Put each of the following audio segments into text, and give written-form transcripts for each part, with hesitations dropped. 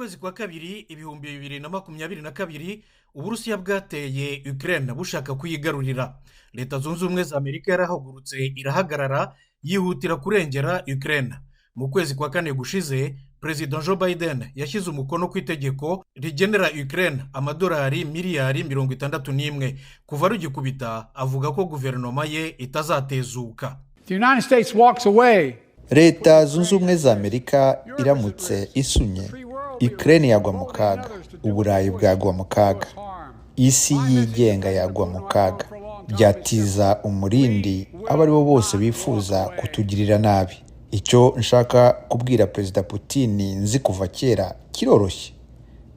kwezi kwa kabiri ibihumbi 2022 Uburusiya bwateye Ukraine bushaka kuyigarurira. Leta zunze ubumwe za Amerika yarahagurutse irahagarara yihutira kurengera Ukraine. Mu kwezi kwa kane gushize President Joe Biden yashyize umukono ku itegeko rigenera Ukraine amadolari miliyari 61 kuva rugikubita, avuga ko guverinoma ye itazatezuka. The United States walks away. Leta zunze ubumwe za Amerika iramutse isunye, Ukraine yagwa mu kaga, Uburayi bwagwa mu kaga, isi yigenga yagwa mu kaga, byatiza umurindi abo ari bo bose bifuza kutugirira nabi. Icyo nshaka kubwira Perezida Putin nzi kuva kera kiroroshye: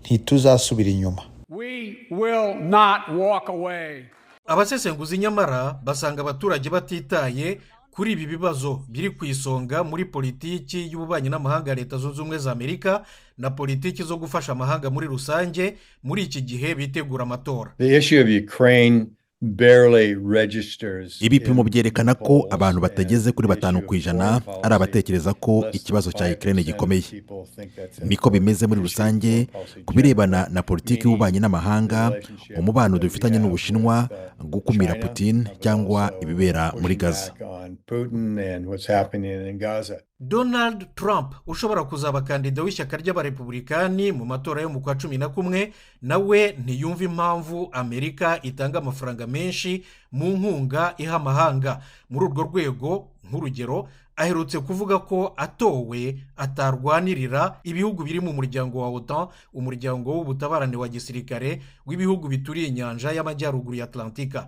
ntituzasubira inyuma. We will not walk away. Abasesenguzi nyamara basanga abaturage batitaye kuri ibi bibazo biri ku isonga muri politiki y'ububanyi n'amahanga ya Leta zunze ubumwe za Amerika na politiki zo gufasha amahanga muri rusange muri iki gihe bitegura amatora. The issue of Ukraine barely registers. Ibipimo byerekana ko abantu batageze kuri 5% ari abatekereza ko ikibazo cya Ukraine gikomeye. Niko bimeze muri rusange kubirebana na politiki y'ububanyi n'amahanga, umubano dufitanye n'Ubushinwa, gukumira Putin cyangwa ibibera muri Gaza. Donald Trump ushobora kuzaba kandida w'ishyaka ry'abarepublikani mu matora yo mu kwa 11 nawe ntiyumva impamvu Amerika itanga amafaranga menshi mu nkunga iha amahanga. Muri urwo rwego, nk'urugero, aherutse kuvuga ko atowe atarwanirira ibihugu biri mu muryango wa OTAN, umuryango w'ubutabarane wa gisirikare w'ibihugu bituriye inyanja y'amajyaruguru ya Atlantika.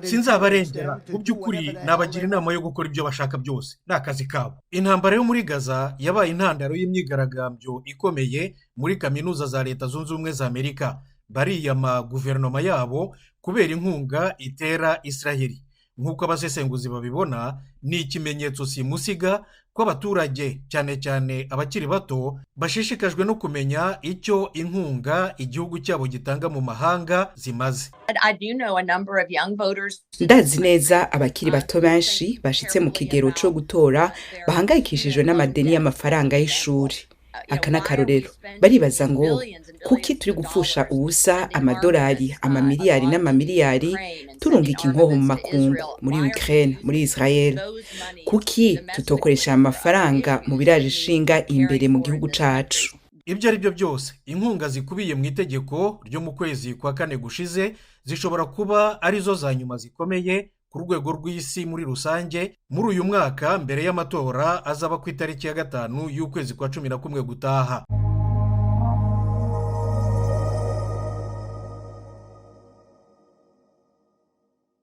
Sinzabarengera, mu by'ukuri nabagira inama yo gukora ibyo bashaka byose, ni akazi kabo. Intambara yo muri Gaza yabaye intandaro y'imyigaragambyo ikomeye muri kaminuza za Leta zunze ubumwe za Amerika. Bariyama guverinoma yabo kubera inkunga itera Israeli. Nk'uko abasesenguzi babibona, ni ikimenyetso simusiga ko abaturage cyane cyane abakiri bato bashishikajwe no kumenya icyo inkunga igihugu cyabo gitanga mu mahanga zimaze. Ndazi neza abakiri bato benshi bashitse mu kigero cyo gutora bahangayikishijwe n'amadeni y'amafaranga y'ishuri. Aka n'akarorero, baribaza ngo kuki turi gupfusha ubusa amadolari amamiliyari n'amamiliyari turungika inkoho mu makungu muri Ukraine, muri Israel. Kuki tutokoresha amafaranga mu biraje ishinga imbere mu gihugu cacu? Ibyo ari byo byose, inkunga zikubiye mu itegeko ryo mu kwezi kwa kane gushize zishobora kuba arizo za nyuma zikomeye ku rwego rw'isi muri rusange muri uyu mwaka mbere y'amatora azaba ku itariki ya 5 y'ukwezi kwa 11 gutaha.